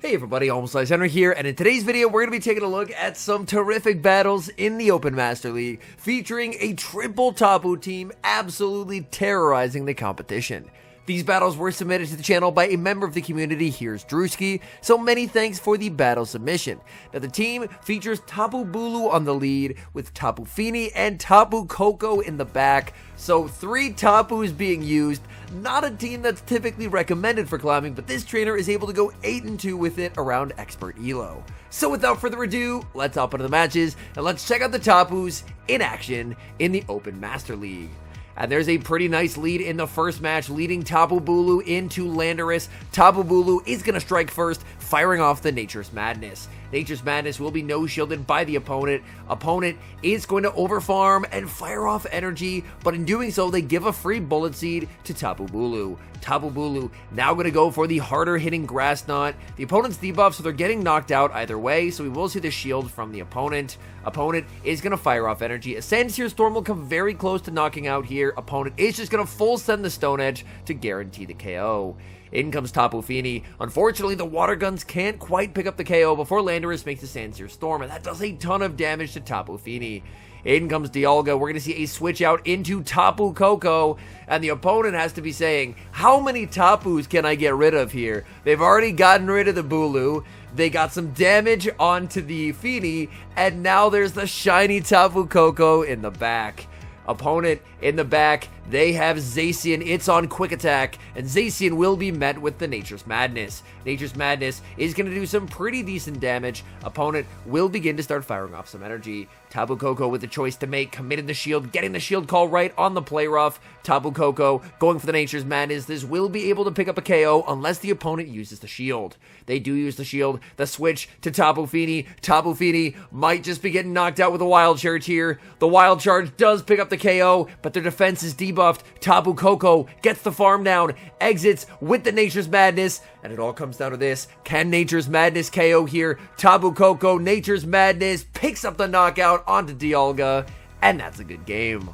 Hey everybody, HomeSliceHenry here, and in today's video we're going to be taking a look at some terrific battles in the Open Master League, featuring a triple Tapu team absolutely terrorizing the competition. These battles were submitted to the channel by a member of the community, Here's Drewski, so many thanks for the battle submission. Now the team features Tapu Bulu on the lead, with Tapu Fini and Tapu Koko in the back, so 3 Tapus being used. Not a team that's typically recommended for climbing, but this trainer is able to go 8-2 with it around Expert Elo. So without further ado, let's hop into the matches, and let's check out the Tapus in action in the Open Master League. And there's a pretty nice lead in the first match, leading Tapu Bulu into Landorus. Tapu Bulu is going to strike first, firing off the Nature's Madness. Nature's Madness will be no-shielded by the opponent. Opponent is going to overfarm and fire off energy, but in doing so, they give a free Bullet Seed to Tapu Bulu. Tapu Bulu now going to go for the harder-hitting Grass Knot. The opponent's debuff, so they're getting knocked out either way, so we will see the shield from the opponent. Opponent is going to fire off energy. A Sandsear Storm will come very close to knocking out here. Opponent is just going to full send the Stone Edge to guarantee the KO. In comes Tapu Fini. Unfortunately, the Water Guns can't quite pick up the KO before Landorus makes the Sandsear Storm, and that does a ton of damage to Tapu Fini. In comes Dialga. We're going to see a switch out into Tapu Koko, and the opponent has to be saying, how many Tapus can I get rid of here? They've already gotten rid of the Bulu. They got some damage onto the Fini, and now there's the shiny Tapu Koko in the back. Opponent in the back, they have Zacian. It's on quick attack, and Zacian will be met with the Nature's Madness. Nature's Madness is going to do some pretty decent damage. Opponent will begin to start firing off some energy. Tapu Koko with the choice to make, committed the shield, getting the shield call right on the play rough. Tapu Koko going for the Nature's Madness. This will be able to pick up a KO unless the opponent uses the shield. They do use the shield. The switch to Tapu Fini. Tapu Fini might just be getting knocked out with a Wild Charge here. The Wild Charge does pick up the KO, but their defense is debuffed. Tapu Koko gets the farm down, exits with the Nature's Madness, and it all comes down to this. Can Nature's Madness KO here? Tapu Koko, Nature's Madness, picks up the knockout onto Dialga, and that's a good game.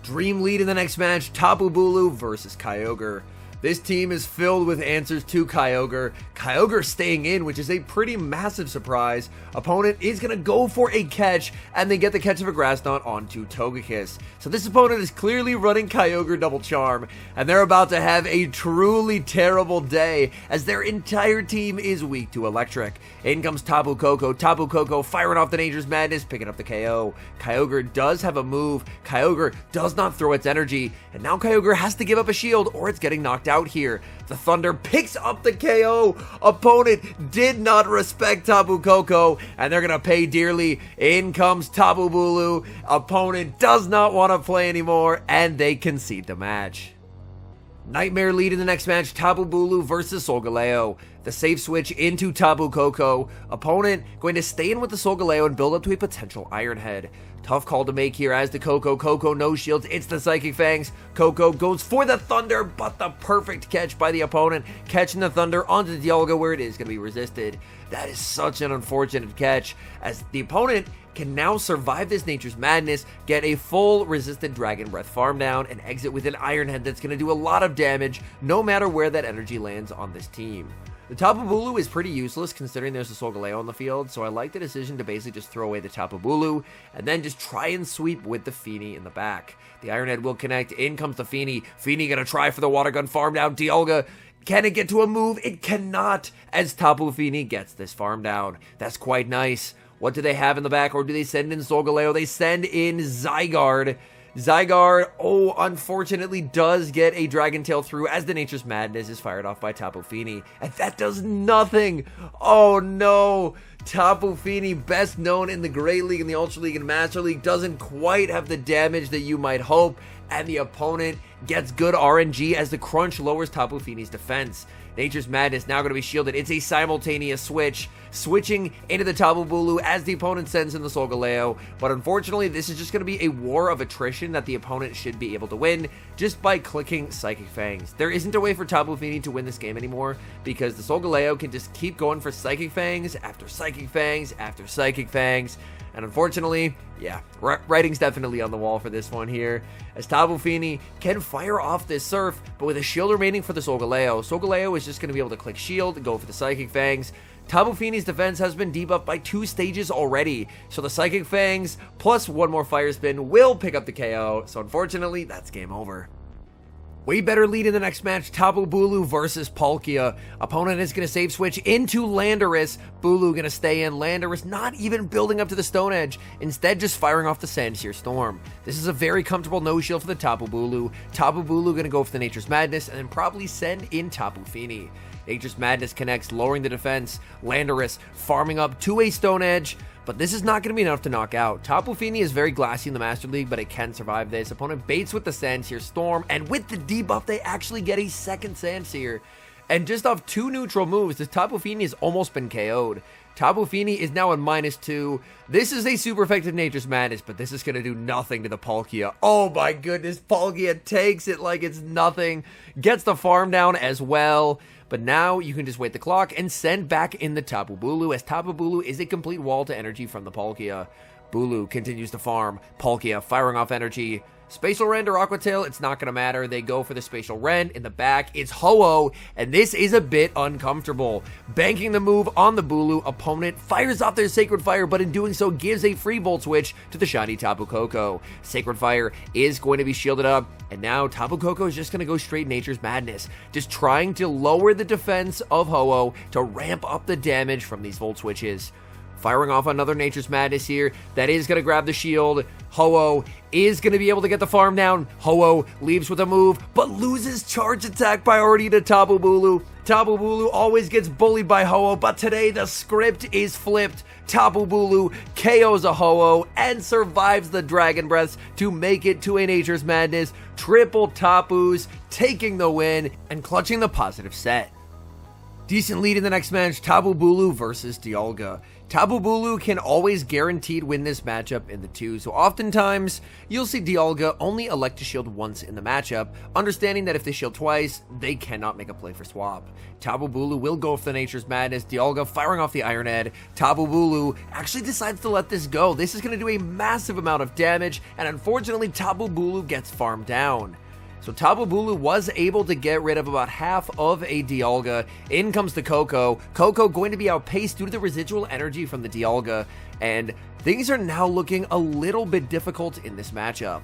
Dream lead in the next match, Tapu Bulu versus Kyogre. This team is filled with answers to Kyogre. Kyogre staying in, which is a pretty massive surprise. Opponent is going to go for a catch, and they get the catch of a Grass Knot onto Togekiss. So this opponent is clearly running Kyogre Double Charm, and they're about to have a truly terrible day, as their entire team is weak to Electric. In comes Tapu Koko. Tapu Koko firing off the Nature's Madness, picking up the KO. Kyogre does have a move. Kyogre does not throw its energy, and now Kyogre has to give up a shield, or it's getting knocked out here. The Thunder picks up the KO. Opponent did not respect Tapu Koko, and they're gonna pay dearly. In comes Tapu Bulu. Opponent does not want to play anymore, and they concede the match. Nightmare lead in the next match, Tapu Bulu versus Solgaleo. The safe switch into Tapu Koko. Opponent going to stay in with the Solgaleo and build up to a potential Iron Head. Tough call to make here as the Koko. Koko no shields, it's the Psychic Fangs. Koko goes for the Thunder, but the perfect catch by the opponent, catching the Thunder onto Dialga where it is going to be resisted. That is such an unfortunate catch, as the opponent can now survive this Nature's Madness, get a full resisted Dragon Breath farm down, and exit with an Iron Head that's going to do a lot of damage no matter where that energy lands on this team. The Tapu Bulu is pretty useless considering there's a Solgaleo on the field, so I like the decision to basically just throw away the Tapu Bulu and then just try and sweep with the Fini in the back. The Iron Head will connect. In comes the Fini. Fini gonna try for the Water Gun farm down. Dialga, can it get to a move? It cannot, as Tapu Fini gets this farm down. That's quite nice. What do they have in the back, or do they send in Solgaleo? They send in Zygarde. Zygarde, unfortunately does get a Dragon Tail through as the Nature's Madness is fired off by Tapu Fini. And that does nothing. Oh no. Tapu Fini, best known in the Great League, and the Ultra League, and Master League, doesn't quite have the damage that you might hope. And the opponent gets good RNG as the crunch lowers Tapu Fini's defense. Nature's Madness now going to be shielded. It's a simultaneous switch. Switching into the Tapu Bulu as the opponent sends in the Solgaleo. But unfortunately, this is just going to be a war of attrition that the opponent should be able to win just by clicking Psychic Fangs. There isn't a way for Tapu Fini to win this game anymore because the Solgaleo can just keep going for Psychic Fangs after Psychic Fangs after Psychic Fangs. And unfortunately, Yeah, writing's definitely on the wall for this one here, as Tapu Fini can fire off this Surf, but with a shield remaining for the Solgaleo. Solgaleo is just going to be able to click shield, go for the Psychic Fangs. Tapu Fini's defense has been debuffed by 2 stages already, so the Psychic Fangs plus 1 more Fire Spin will pick up the KO, so unfortunately, that's game over. Way better lead in the next match, Tapu Bulu versus Palkia. Opponent is going to save switch into Landorus. Bulu going to stay in. Landorus not even building up to the Stone Edge, instead just firing off the Sandsear Storm. This is a very comfortable no-shield for the Tapu Bulu. Tapu Bulu going to go for the Nature's Madness and then probably send in Tapu Fini. Nature's Madness connects, lowering the defense. Landorus farming up to a Stone Edge, but this is not going to be enough to knock out. Tapu Fini is very glassy in the Master League, but it can survive this. Opponent baits with the Sandsear Storm, and with the debuff, they actually get a second Sandsear. And just off 2 neutral moves, this Tapu Fini has almost been KO'd. Tapu Fini is now on -2. This is a super effective Nature's Madness, but this is going to do nothing to the Palkia. Oh my goodness, Palkia takes it like it's nothing. Gets the farm down as well. But now you can just wait the clock and send back in the Tapu Bulu, as Tapu Bulu is a complete wall to energy from the Palkia. Bulu continues to farm. Palkia firing off energy. Spatial Rend or Aqua Tail, it's not going to matter. They go for the Spatial Rend. In the back, it's Ho-Oh, and this is a bit uncomfortable. Banking the move on the Bulu, opponent fires off their Sacred Fire, but in doing so gives a free Volt Switch to the shiny Tapu Koko. Sacred Fire is going to be shielded up, and now Tapu Koko is just going to go straight Nature's Madness, just trying to lower the defense of Ho-Oh to ramp up the damage from these Volt Switches. Firing off another Nature's Madness here. That is going to grab the shield. Ho-Oh is going to be able to get the farm down. Ho-Oh leaves with a move, but loses charge attack priority to Tapu Bulu. Tapu Bulu always gets bullied by Ho-Oh, but today the script is flipped. Tapu Bulu KOs a Ho-Oh and survives the Dragon Breaths to make it to a Nature's Madness. Triple Tapus taking the win and clutching the positive set. Decent lead in the next match, Tapu Bulu versus Dialga. Tapu Bulu can always guaranteed win this matchup in the 2, so oftentimes you'll see Dialga only elect to shield once in the matchup, understanding that if they shield twice, they cannot make a play for swap. Tapu Bulu will go for the Nature's Madness, Dialga firing off the Iron Head. Tapu Bulu actually decides to let this go. This is going to do a massive amount of damage, and unfortunately Tapu Bulu gets farmed down. So Tapu Bulu was able to get rid of about half of a Dialga. In comes the Koko. Koko going to be outpaced due to the residual energy from the Dialga, and things are now looking a little bit difficult in this matchup.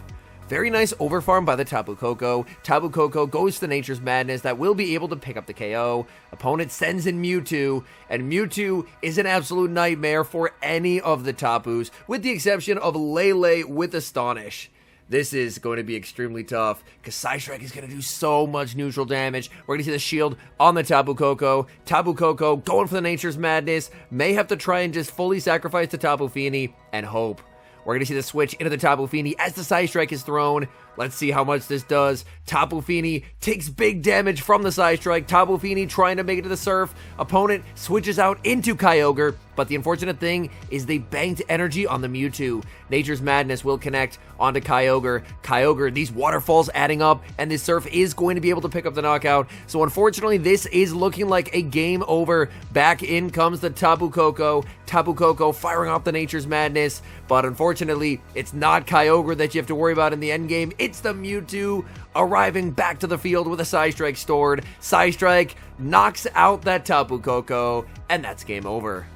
Very nice overfarm by the Tapu Koko. Tapu Koko goes to the Nature's Madness that will be able to pick up the KO. Opponent sends in Mewtwo, and Mewtwo is an absolute nightmare for any of the Tapus, with the exception of Lele with Astonish. This is going to be extremely tough, because Psystrike is going to do so much neutral damage. We're going to see the shield on the Tapu Koko. Tapu Koko going for the Nature's Madness. May have to try and just fully sacrifice the Tapu Fini and hope. We're going to see the switch into the Tapu Fini as the Psystrike is thrown. Let's see how much this does. Tapu Fini takes big damage from the Psystrike. Tapu Fini trying to make it to the Surf. Opponent switches out into Kyogre, but the unfortunate thing is they banked energy on the Mewtwo. Nature's Madness will connect onto Kyogre. Kyogre, these waterfalls adding up, and this Surf is going to be able to pick up the knockout. So unfortunately, this is looking like a game over. Back in comes the Tapu Koko. Tapu Koko firing off the Nature's Madness, but unfortunately, it's not Kyogre that you have to worry about in the end game. It's the Mewtwo arriving back to the field with a Psystrike stored. Psystrike knocks out that Tapu Koko, and that's game over.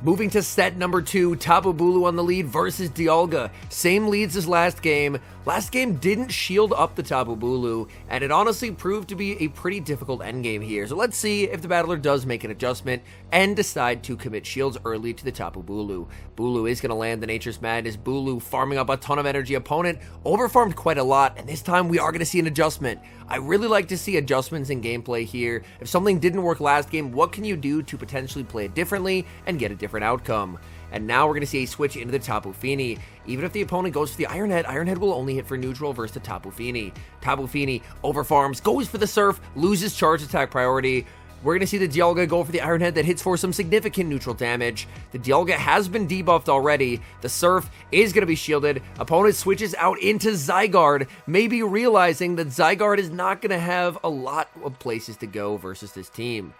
Moving to set number 2, Tapu Bulu on the lead versus Dialga. Same leads as last game. Last game didn't shield up the Tapu Bulu, and it honestly proved to be a pretty difficult endgame here. So let's see if the battler does make an adjustment and decide to commit shields early to the Tapu Bulu. Bulu is going to land the Nature's Madness. Bulu farming up a ton of energy. Opponent overfarmed quite a lot, and this time we are going to see an adjustment. I really like to see adjustments in gameplay here. If something didn't work last game, what can you do to potentially play it differently and get a different outcome? And now we're going to see a switch into the Tapu Fini. Even if the opponent goes for the Iron Head will only hit for neutral versus the Tapu Fini. Tapu Fini overfarms, goes for the Surf, loses charge attack priority. We're going to see the Dialga go for the Iron Head that hits for some significant neutral damage. The Dialga has been debuffed already. The Surf is going to be shielded. Opponent switches out into Zygarde, maybe realizing that Zygarde is not going to have a lot of places to go versus this team.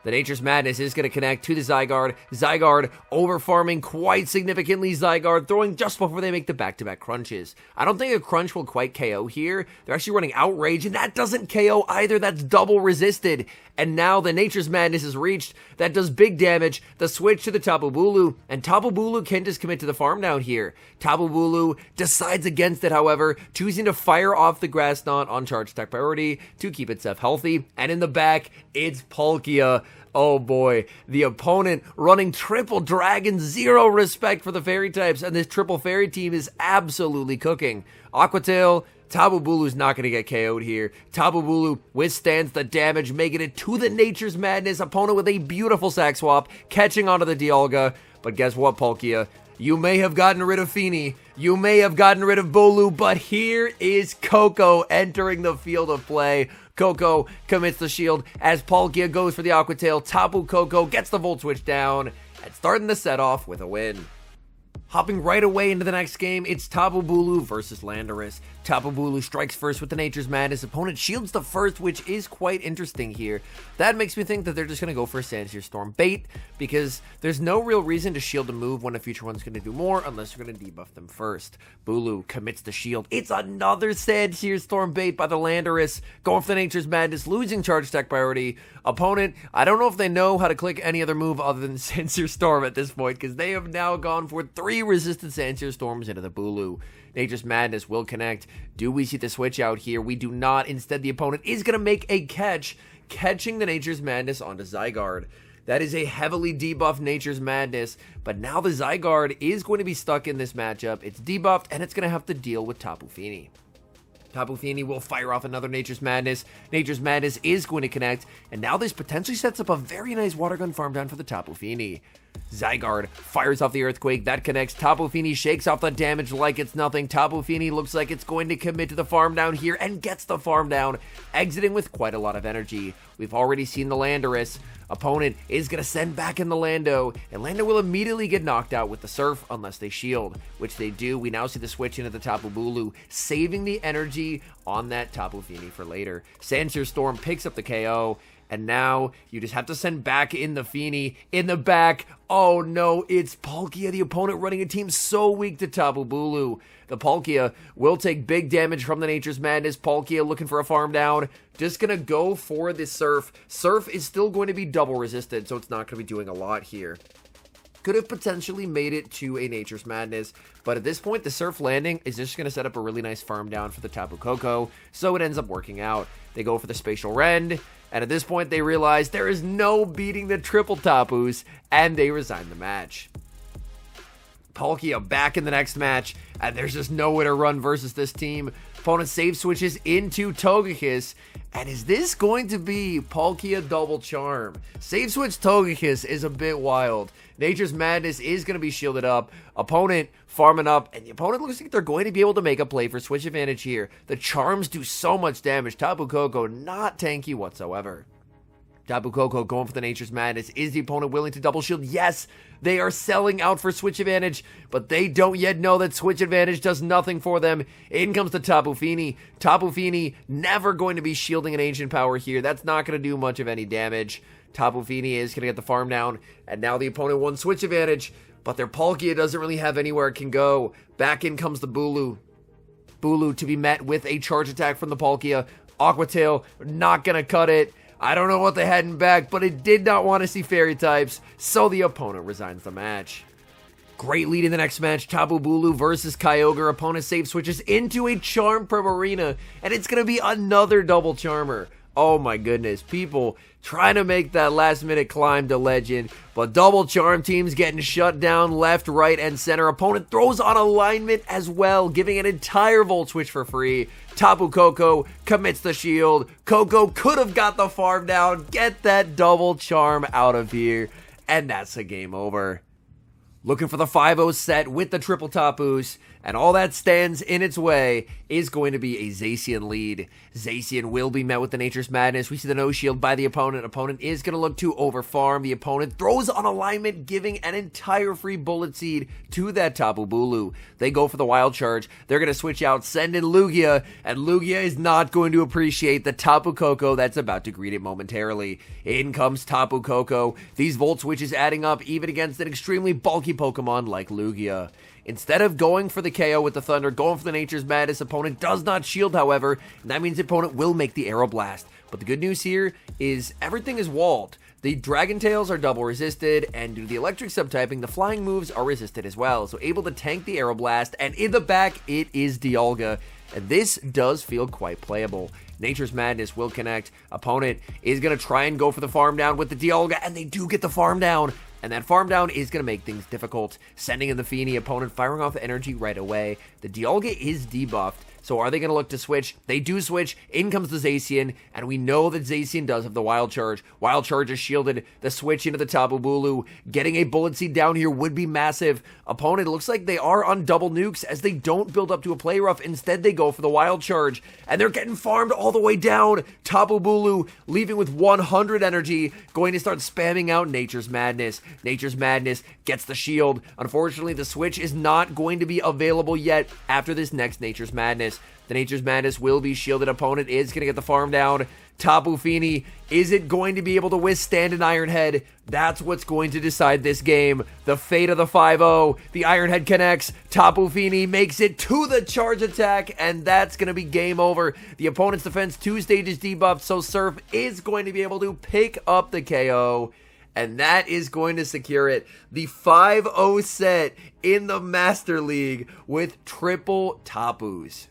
The Nature's Madness is going to connect to the Zygarde. Zygarde over-farming quite significantly. Zygarde throwing just before they make the back-to-back crunches. I don't think a crunch will quite KO here. They're actually running Outrage, and that doesn't KO either. That's double resisted. And now the Nature's Madness is reached. That does big damage. The switch to the Tapu Bulu, and Tapu Bulu can just commit to the farm down here. Tapu Bulu decides against it, however, choosing to fire off the Grass Knot on charge attack priority to keep itself healthy. And in the back, it's Palkia. Oh boy, the opponent running triple dragon, zero respect for the fairy types, and this triple fairy team is absolutely cooking. Aqua Tail, Tapu Bulu's not going to get KO'd here. Tapu Bulu withstands the damage, making it to the Nature's Madness. Opponent with a beautiful sack swap, catching onto the Dialga. But guess what, Palkia? You may have gotten rid of Feeny, you may have gotten rid of Bolu, but here is Coco entering the field of play. Coco commits the shield as Palkia goes for the Aqua Tail. Tapu Koko gets the Volt Switch down and starting the set off with a win. Hopping right away into the next game, it's Tapu Bulu versus Landorus. Tapu Bulu strikes first with the Nature's Madness. Opponent shields the first, which is quite interesting here. That makes me think that they're just going to go for a Sandsear Storm bait, because there's no real reason to shield a move when a future one's going to do more unless you're going to debuff them first. Bulu commits the shield. It's another Sandsear Storm bait by the Landorus. Going for the Nature's Madness, losing charge attack priority. Opponent, I don't know if they know how to click any other move other than Sandsear Storm at this point, because they have now gone for 3 resisted Sandsear Storms into the Bulu. Nature's Madness will connect. Do we see the switch out here? We do not. Instead, the opponent is going to make a catch, catching the Nature's Madness onto Zygarde. That is a heavily debuffed Nature's Madness, but now the Zygarde is going to be stuck in this matchup. It's debuffed, and it's going to have to deal with Tapu Fini. Tapu Fini will fire off another Nature's Madness. Nature's Madness is going to connect, and now this potentially sets up a very nice Water Gun farm down for the Tapu Fini. Zygarde fires off the Earthquake. That connects. Tapu Fini shakes off the damage like it's nothing. Tapu Fini looks like it's going to commit to the farm down here and gets the farm down, exiting with quite a lot of energy. We've already seen the Landorus. Opponent is going to send back in the Lando, and Lando will immediately get knocked out with the Surf unless they shield, which they do. We now see the switch into the Tapu Bulu, saving the energy on that Tapu Fini for later. Sandsear Storm picks up the KO, and now you just have to send back in the Fini. In the back, oh no, it's Palkia, the opponent running a team so weak to Tapu Bulu. The Palkia will take big damage from the Nature's Madness. Palkia looking for a farm down. Just going to go for the Surf. Surf is still going to be double resisted, so it's not going to be doing a lot here. Could have potentially made it to a Nature's Madness, but at this point, the Surf landing is just going to set up a really nice farm down for the Tapu Koko, so it ends up working out. They go for the Spatial Rend, and at this point, they realize there is no beating the triple Tapus, and they resign the match. Palkia back in the next match, and there's just nowhere to run versus this team. Opponent save switches into Togekiss, and is this going to be Palkia double charm? Save switch Togekiss is a bit wild. Nature's Madness is going to be shielded up. Opponent farming up, and the opponent looks like they're going to be able to make a play for switch advantage here. The charms do so much damage. Tapu Koko not tanky whatsoever. Tapu Koko going for the Nature's Madness. Is the opponent willing to double shield? Yes, they are selling out for switch advantage, but they don't yet know that switch advantage does nothing for them. In comes the Tapu Fini. Tapu Fini never going to be shielding an Ancient Power here. That's not going to do much of any damage. Tapu Fini is going to get the farm down, and now the opponent won switch advantage, but their Palkia doesn't really have anywhere it can go. Back in comes the Bulu. Bulu to be met with a charge attack from the Palkia. Aqua Tail not going to cut it. I don't know what they had in back, but it did not want to see fairy types, so the opponent resigns the match. Great lead in the next match, Tapu Bulu versus Kyogre. Opponent save switches into a Charm from Arena, and it's going to be another double Charmer. Oh my goodness, people trying to make that last minute climb to Legend, but double Charm teams getting shut down left, right, and center. Opponent throws on alignment as well, giving an entire Volt Switch for free. Tapu Koko commits the shield. Koko could have got the farm down. Get that double Charm out of here, and that's a game over. looking for the 5-0 set with the triple TAPUS, and all that stands in its way is going to be a Zacian lead. Zacian will be met with the Nature's Madness. We see the no shield by the opponent. Opponent is going to look to overfarm. The opponent throws on alignment, giving an entire free bullet seed to that Tapu Bulu. They go for the wild charge. They're going to switch out, send in Lugia, and Lugia is not going to appreciate the Tapu Koko that's about to greet it momentarily. In comes Tapu Koko. These volt switches adding up even against an extremely bulky Pokemon like Lugia. Instead of going for the KO with the Thunder, going for the Nature's Madness, opponent does not shield, however, and that means the opponent will make the Aero Blast. But the good news here is everything is walled. The Dragon Tails are double resisted, and due to the electric subtyping, the flying moves are resisted as well, so able to tank the Aero Blast, and in the back, it is Dialga, and this does feel quite playable. Nature's Madness will connect. Opponent is going to try and go for the farm down with the Dialga, and they do get the farm down. And that farm down is going to make things difficult. Sending in the Feeny, opponent firing off energy right away. The Dialga is debuffed, so are they going to look to switch? They do switch. In comes the Zacian, and we know that Zacian does have the Wild Charge. Wild Charge is shielded. The switch into the Tapu Bulu. Getting a Bullet Seed down here would be massive. Opponent looks like they are on double nukes as they don't build up to a play rough. Instead, they go for the Wild Charge, and they're getting farmed all the way down. Tapu Bulu leaving with 100 energy, going to start spamming out Nature's Madness. Nature's Madness gets the shield. Unfortunately, the switch is not going to be available yet after this next Nature's Madness. The Nature's Madness will be shielded. Opponent is going to get the farm down. Tapu Fini, is it going to be able to withstand an Iron Head? That's what's going to decide this game. The fate of the 5-0. The Iron Head connects. Tapu Fini makes it to the charge attack, and that's going to be game over. The opponent's defense 2 stages debuffed, so Surf is going to be able to pick up the KO. And that is going to secure it. The 5-0 set in the Master League with triple Tapus.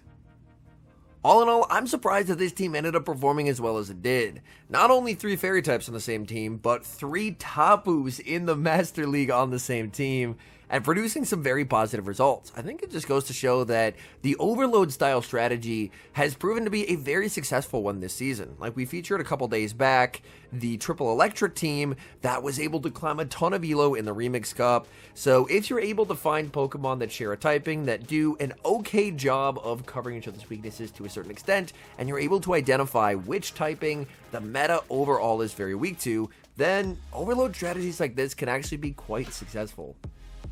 All in all, I'm surprised that this team ended up performing as well as it did. Not only 3 fairy types on the same team, but 3 Tapus in the Master League on the same team, and producing some very positive results. I think it just goes to show that the overload style strategy has proven to be a very successful one this season. Like we featured a couple days back, the Triple Electric team that was able to climb a ton of elo in the Remix Cup. So if you're able to find Pokemon that share a typing, that do an okay job of covering each other's weaknesses to a certain extent, and you're able to identify which typing the meta overall is very weak to, then overload strategies like this can actually be quite successful.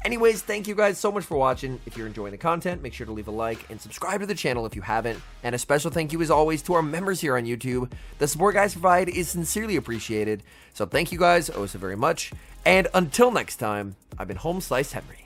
Anyways, thank you guys so much for watching. If you're enjoying the content, make sure to leave a like and subscribe to the channel if you haven't. And a special thank you as always to our members here on YouTube. The support guys provide is sincerely appreciated. So thank you guys oh so very much. And until next time, I've been HomeSliceHenry.